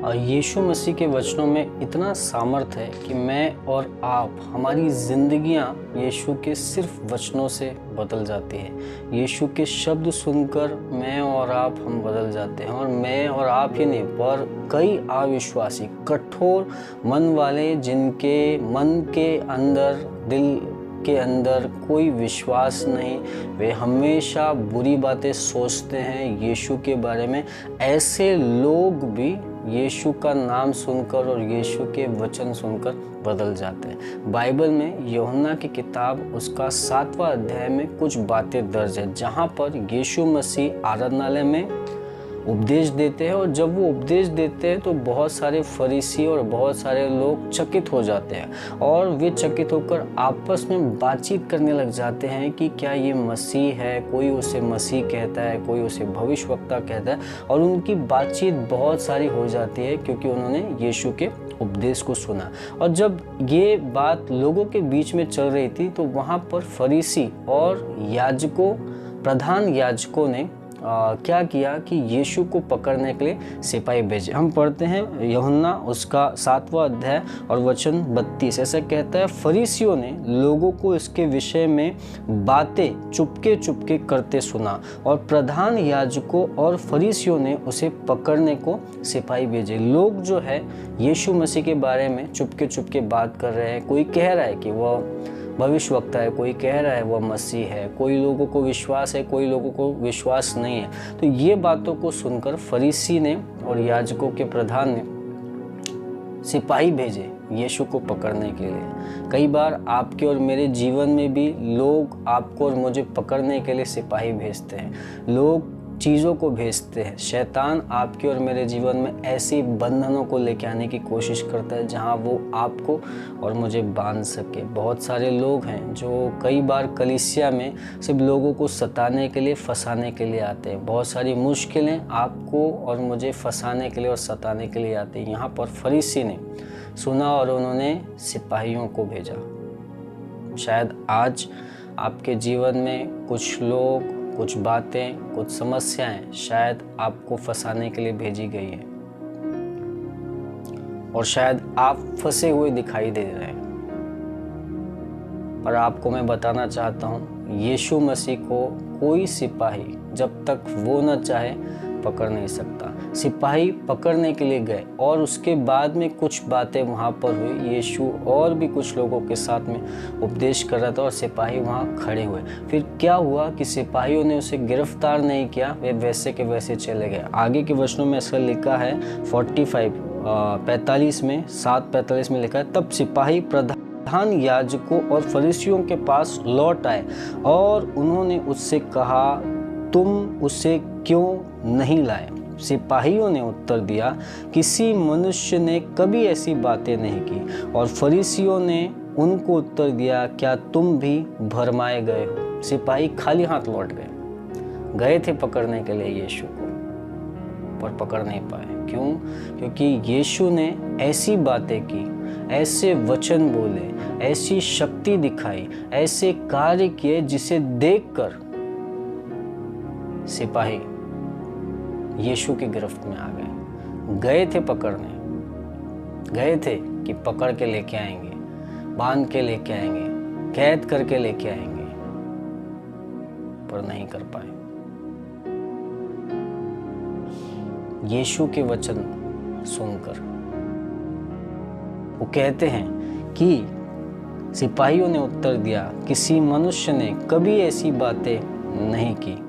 यीशु मसीह के वचनों में इतना सामर्थ्य है कि मैं और आप, हमारी ज़िंदगियां यीशु के सिर्फ वचनों से बदल जाती है। यीशु के शब्द सुनकर मैं और आप हम बदल जाते हैं। और मैं और आप ही नहीं, पर कई अविश्वासी कठोर मन वाले, जिनके मन के अंदर, दिल के अंदर कोई विश्वास नहीं, वे हमेशा बुरी बातें सोचते हैं यीशु के बारे में, ऐसे लोग भी यीशु का नाम सुनकर और यीशु के वचन सुनकर बदल जाते हैं। बाइबल में यूहन्ना की किताब उसका 7वां अध्याय में कुछ बातें दर्ज है, जहाँ पर यीशु मसीह आराधनालय में उपदेश देते हैं। और जब वो उपदेश देते हैं तो बहुत सारे फरीसी और बहुत सारे लोग चकित हो जाते हैं, और वे चकित होकर आपस में बातचीत करने लग जाते हैं कि क्या ये मसीह है। कोई उसे मसीह कहता है, कोई उसे भविष्यवक्ता कहता है, और उनकी बातचीत बहुत सारी हो जाती है क्योंकि उन्होंने यीशु के उपदेश को सुना। और जब ये बात लोगों के बीच में चल रही थी तो वहाँ पर फरीसी और याजकों, प्रधान याजकों ने क्या किया कि यीशु को पकड़ने के लिए सिपाही भेजे। हम पढ़ते हैं यूहन्ना उसका 7वां अध्याय और वचन 32, ऐसा कहता है, फरीसियों ने लोगों को इसके विषय में बातें चुपके चुपके करते सुना, और प्रधान याजकों और फरीसियों ने उसे पकड़ने को सिपाही भेजे। लोग जो है यीशु मसीह के बारे में चुपके चुपके बात कर रहे हैं। कोई कह रहा है कि वह भविष्यवक्ता है, कोई कह रहा है वह मसीह है, कोई लोगों को विश्वास है, कोई लोगों को विश्वास नहीं है। तो ये बातों को सुनकर फरीसी ने और याजकों के प्रधान ने सिपाही भेजे यीशु को पकड़ने के लिए। कई बार आपके और मेरे जीवन में भी लोग आपको और मुझे पकड़ने के लिए सिपाही भेजते हैं, लोग चीज़ों को भेजते हैं। शैतान आपके और मेरे जीवन में ऐसी बंधनों को लेके आने की कोशिश करता है जहां वो आपको और मुझे बांध सके। बहुत सारे लोग हैं जो कई बार कलीसिया में सिर्फ लोगों को सताने के लिए, फंसाने के लिए आते हैं। बहुत सारी मुश्किलें आपको और मुझे फंसाने के लिए और सताने के लिए आती हैं। यहाँ पर फरीसी ने सुना और उन्होंने सिपाहियों को भेजा। शायद आज आपके जीवन में कुछ लोग, कुछ बातें, कुछ समस्याएं शायद आपको फंसाने के लिए भेजी गई हैं, और शायद आप फंसे हुए दिखाई दे रहे हैं। पर आपको मैं बताना चाहता हूं, यीशु मसीह को कोई सिपाही जब तक वो न चाहे पकड़ नहीं सकता। सिपाही पकड़ने के लिए गए और उसके बाद में कुछ बातें वहाँ पर हुई। यीशु और भी कुछ लोगों के साथ में उपदेश कर रहा था और सिपाही वहाँ खड़े हुए। फिर क्या हुआ कि सिपाहियों ने उसे गिरफ्तार नहीं किया, वे वैसे के वैसे चले गए। आगे के वचनों में ऐसा लिखा है 45 में 7:45 में लिखा है, तब सिपाही प्रधान याजकों और फरीसियों के पास लौट आए और उन्होंने उससे कहा, तुम उसे क्यों नहीं लाए? सिपाहियों ने उत्तर दिया, किसी मनुष्य ने कभी ऐसी बातें नहीं की। और फरीसियों ने उनको उत्तर दिया, क्या तुम भी भरमाए गए हो? सिपाही खाली हाथ लौट गए थे पकड़ने के लिए यीशु को, पर पकड़ नहीं पाए। क्यों? क्योंकि यीशु ने ऐसी बातें की, ऐसे वचन बोले, ऐसी शक्ति दिखाई, ऐसे कार्य किए जिसे देखकर सिपाही यीशु की गिरफ्त में आ गए थे पकड़ने, गए थे कि पकड़ के लेके आएंगे, बांध के लेके आएंगे, कैद करके लेके आएंगे, पर नहीं कर पाए। यीशु के वचन सुनकर वो कहते हैं कि सिपाहियों ने उत्तर दिया, किसी मनुष्य ने कभी ऐसी बातें नहीं की।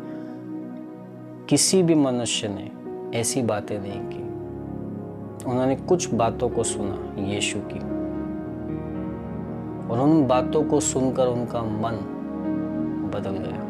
किसी भी मनुष्य ने ऐसी बातें नहीं की। उन्होंने कुछ बातों को सुना यीशु की, और उन बातों को सुनकर उनका मन बदल गया,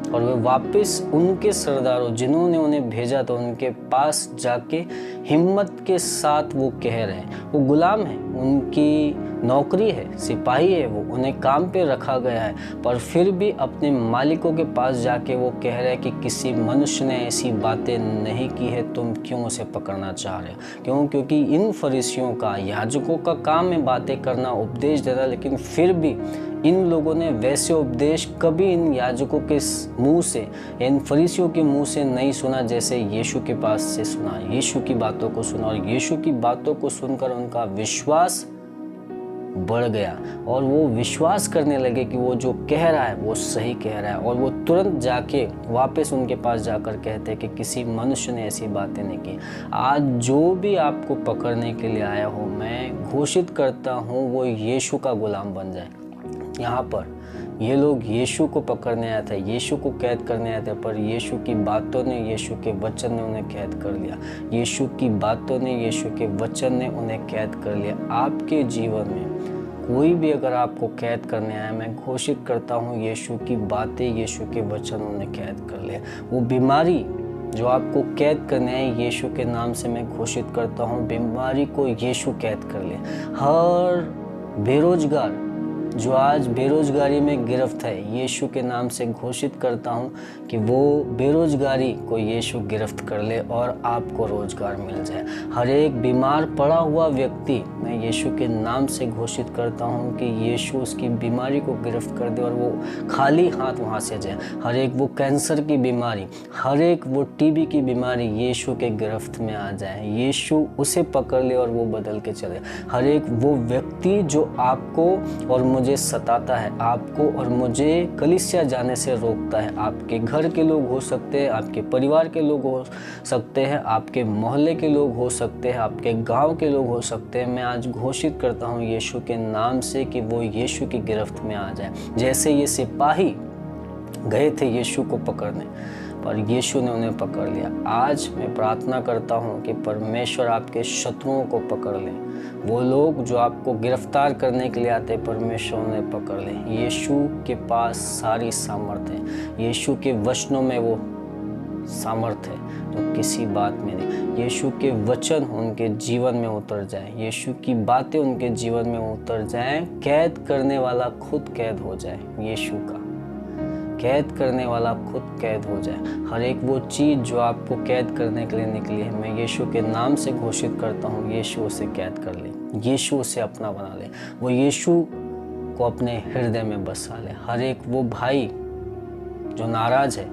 और वे वापस उनके सरदारों, जिन्होंने उन्हें भेजा था, उनके पास जाके हिम्मत के साथ वो कह रहे हैं, वो गुलाम हैं, उनकी नौकरी है, सिपाही है, वो उन्हें काम पे रखा गया है, पर फिर भी अपने मालिकों के पास जाके वो कह रहे हैं कि किसी मनुष्य ने ऐसी बातें नहीं की है, तुम क्यों उसे पकड़ना चाह रहे हो। क्यों? क्योंकि इन फरीसियों का, याजकों का काम है बातें करना, उपदेश देना, लेकिन फिर भी इन लोगों ने वैसे उपदेश कभी इन याजकों के मुंह से, इन फरीसियों के मुंह से नहीं सुना जैसे यीशु के पास से सुना। यीशु की बातों को सुना और यीशु की बातों को सुनकर उनका विश्वास बढ़ गया और वो विश्वास करने लगे कि वो जो कह रहा है वो सही कह रहा है। और वो तुरंत जाके वापस उनके पास जाकर कहते हैं कि किसी मनुष्य ने ऐसी बातें नहीं की। आज जो भी आपको पकड़ने के लिए आया हो, मैं घोषित करता हूँ वो यीशु का गुलाम बन जाए। यहाँ पर ये लोग यीशु को पकड़ने आए थे, यीशु को कैद करने आए थे, पर यीशु की बातों ने, यीशु के वचन ने उन्हें कैद कर लिया। यीशु की बातों ने, यीशु के वचन ने उन्हें कैद कर लिया। आपके जीवन में कोई भी अगर आपको कैद करने आया, मैं घोषित करता हूँ यीशु की बातें, यीशु के वचन उन्हें कैद कर लिया। वो बीमारी जो आपको कैद करने आए, यीशु के नाम से मैं घोषित करता हूँ बीमारी को यीशु कैद कर ले। हर बेरोजगार जो आज बेरोजगारी में गिरफ्त है, यीशु के नाम से घोषित करता हूँ कि वो बेरोजगारी को यीशु गिरफ्त कर ले और आपको रोजगार मिल जाए। हर एक बीमार पड़ा हुआ व्यक्ति, मैं यीशु के नाम से घोषित करता हूँ कि यीशु उसकी बीमारी को गिरफ्त कर दे और वो खाली हाथ वहाँ से जाए। हर एक वो कैंसर की बीमारी, हर एक वो टीबी की बीमारी यीशु के गिरफ्त में आ जाए। यीशु उसे पकड़ ले और वो बदल के चले। हर एक वो व्यक्ति जो आपको और मुझे सताता है, आपको और मुझे कलीसिया जाने से रोकता है, आपके घर के लोग हो सकते हैं, आपके परिवार के लोग हो सकते हैं, आपके मोहल्ले के लोग हो सकते हैं, आपके गांव के लोग हो सकते हैं, मैं आज घोषित करता हूं यीशु के नाम से कि वो यीशु की गिरफ्त में आ जाए। जैसे ये सिपाही गए थे यीशु को पकड़ने, पर यीशु ने उन्हें पकड़ लिया। आज मैं प्रार्थना करता हूँ कि परमेश्वर आपके शत्रुओं को पकड़ ले। वो लोग जो आपको गिरफ्तार करने के लिए आते, परमेश्वर उन्हें पकड़ ले। यीशु के पास सारी सामर्थ है, यीशु के वचनों में वो सामर्थ है जो किसी बात में नहीं। यीशु के वचन उनके जीवन में उतर जाए, यीशु की बातें उनके जीवन में उतर जाएं। कैद करने वाला खुद कैद हो जाए, यीशु का कैद करने वाला खुद कैद हो जाए। हर एक वो चीज़ जो आपको कैद करने के लिए निकली है, मैं यीशु के नाम से घोषित करता हूँ यीशु उसे कैद कर ले, यीशु उसे अपना बना ले, वो यीशु को अपने हृदय में बसा ले। हर एक वो भाई जो नाराज है,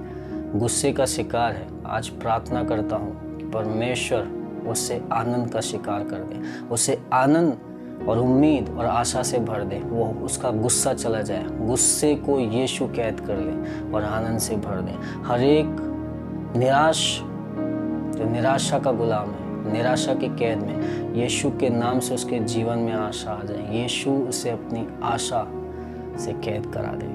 गुस्से का शिकार है, आज प्रार्थना करता हूँ कि परमेश्वर उससे आनंद का शिकार कर दे, उसे आनंद और उम्मीद और आशा से भर दे। वो उसका गुस्सा चला जाए, गुस्से को यीशु कैद कर ले और आनंद से भर दे। हर एक जो निराशा का गुलाम है, निराशा की कैद में, यीशु के नाम से उसके जीवन में आशा आ जाए। यीशु उसे अपनी आशा से कैद करा दे,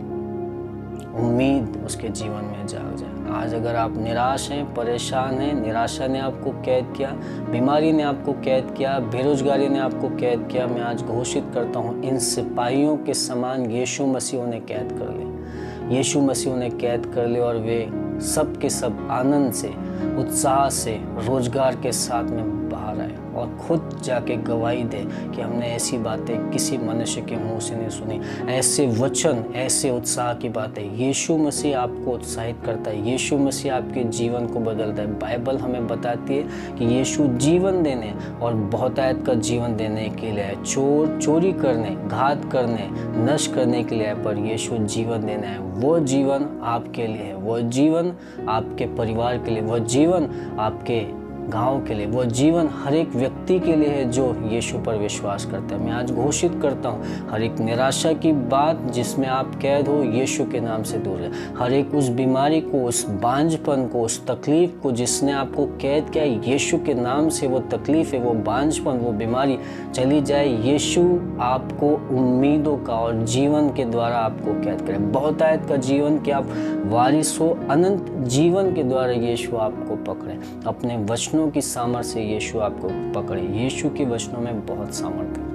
उम्मीद उसके जीवन में जाग जाए। आज अगर आप निराश हैं, परेशान हैं, निराशा ने आपको कैद किया, बीमारी ने आपको कैद किया, बेरोजगारी ने आपको कैद किया, मैं आज घोषित करता हूँ इन सिपाहियों के समान यीशु मसीह उन्हें कैद कर ले, यीशु मसीह उन्हें कैद कर ले और वे सब के सब आनंद से, उत्साह से, रोजगार के साथ में बाहर आए और खुद जाके गवाही दे कि हमने ऐसी बातें किसी मनुष्य के मुंह से नहीं सुनी। ऐसे वचन, ऐसे उत्साह की बातें यीशु मसीह आपको उत्साहित करता है, यीशु मसीह आपके जीवन को बदलता है। बाइबल हमें बताती है कि यीशु जीवन देने और बहुतायत का जीवन देने के लिए है। चोर चोरी करने, घात करने, नष्ट करने के लिए है, पर यीशु जीवन देना है। वो जीवन आपके लिए है, वो जीवन आपके परिवार के लिए, वो जीवन आपके गांव के लिए, वो जीवन हर एक व्यक्ति के लिए है जो यीशु पर विश्वास करता है। मैं आज घोषित करता हूँ हर एक निराशा की बात जिसमें आप कैद हो, यीशु के नाम से दूर है। हर एक उस बीमारी को, उस बांझपन को, उस तकलीफ को जिसने आपको कैद किया, यीशु के नाम से वो तकलीफ है, वो बांझपन, वो बीमारी चली जाए। यीशु आपको उम्मीदों का और जीवन के द्वारा आपको कैद करे, बहुतायत का जीवन के आप वारिस हो, अनंत जीवन के द्वारा यीशु आपको पकड़े। अपने वचनों की सामर्थ्य से यीशु आपको पकड़े। यीशु के वचनों में बहुत सामर्थ्य है।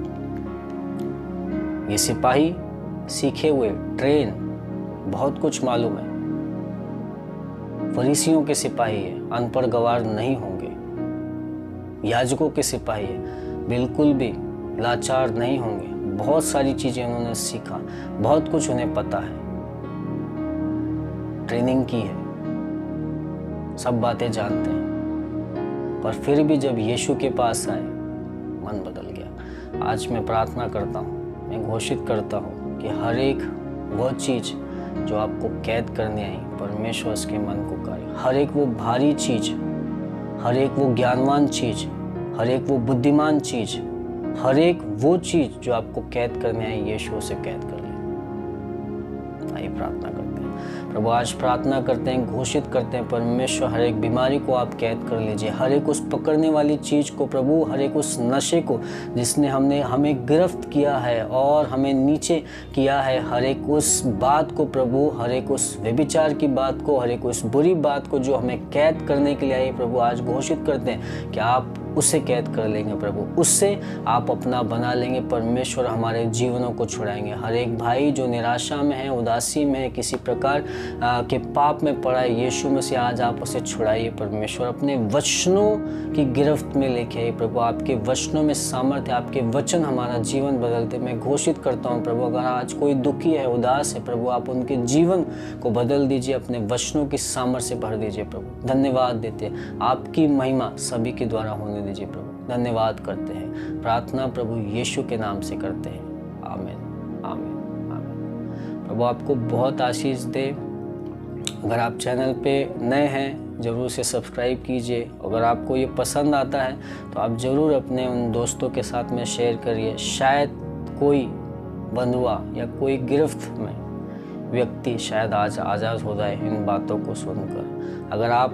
ये सिपाही सीखे हुए, ट्रेन, बहुत कुछ मालूम है, फरीसियों के सिपाही है, अनपढ़ गवार नहीं होंगे। याजकों के सिपाही है, बिल्कुल भी लाचार नहीं होंगे, बहुत सारी चीज़ें उन्होंने सीखा, बहुत कुछ उन्हें पता है, ट्रेनिंग की है, सब बातें जानते हैं, पर फिर भी जब यीशु के पास आए मन बदल गया। आज मैं प्रार्थना करता हूँ, मैं घोषित करता हूँ कि हर एक वह चीज़ जो आपको कैद करने आई, परमेश्वर उसके मन को करे। हर एक वो भारी चीज़, हर एक वो ज्ञानवान चीज़, हर एक वो बुद्धिमान चीज़, हर एक वो चीज़ जो आपको कैद करने आई, यीशु से कैद कर ले। आइए प्रार्थना करते हैं। प्रभु आज प्रार्थना करते हैं, घोषित करते हैं, परमेश्वर हर एक बीमारी को आप कैद कर लीजिए, हर एक उस पकड़ने वाली चीज़ को प्रभु, हर एक उस नशे को जिसने हमें गिरफ्त किया है और हमें नीचे किया है, हर एक उस बात को प्रभु, हर एक उस व्यभिचार की बात को, हर एक उस बुरी बात को जो हमें कैद करने के लिए आई, प्रभु आज घोषित करते हैं कि आप उससे कैद कर लेंगे प्रभु, उससे आप अपना बना लेंगे। परमेश्वर हमारे जीवनों को छुड़ाएंगे। हर एक भाई जो निराशा में है, उदासी में है, किसी प्रकार के पाप में पड़ा है, यीशु में से आज आप उसे छुड़ाइए परमेश्वर, अपने वचनों की गिरफ्त में लेके आइए प्रभु। आपके वचनों में सामर्थ्य, आपके वचन हमारा जीवन बदलते। मैं घोषित करता हूँ प्रभु, अगर आज कोई दुखी है, उदास है प्रभु, आप उनके जीवन को बदल दीजिए, अपने वचनों की सामर्थ्य से भर दीजिए प्रभु। धन्यवाद देते, आपकी महिमा सभी के द्वारा होने दीजिए प्रभु। धन्यवाद करते हैं, प्रार्थना प्रभु यीशु के नाम से करते हैं। आमीन, आमीन, आमीन। प्रभु आपको बहुत आशीष दे। अगर आप चैनल पे नए हैं ज़रूर से सब्सक्राइब कीजिए। अगर आपको ये पसंद आता है तो आप ज़रूर अपने उन दोस्तों के साथ में शेयर करिए। शायद कोई बंधुआ या कोई गिरफ्त में व्यक्ति शायद आज आज़ाद हो जाए इन बातों को सुनकर। अगर आप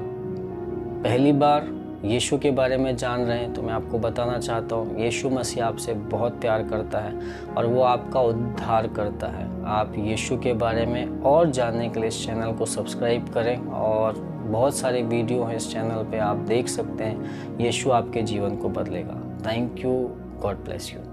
पहली बार यीशु के बारे में जान रहे हैं तो मैं आपको बताना चाहता हूँ, यीशु मसीह आपसे बहुत प्यार करता है और वो आपका उद्धार करता है। आप यीशु के बारे में और जानने के लिए इस चैनल को सब्सक्राइब करें और बहुत सारे वीडियो हैं इस चैनल पे, आप देख सकते हैं। यीशु आपके जीवन को बदलेगा। Thank you, God bless you.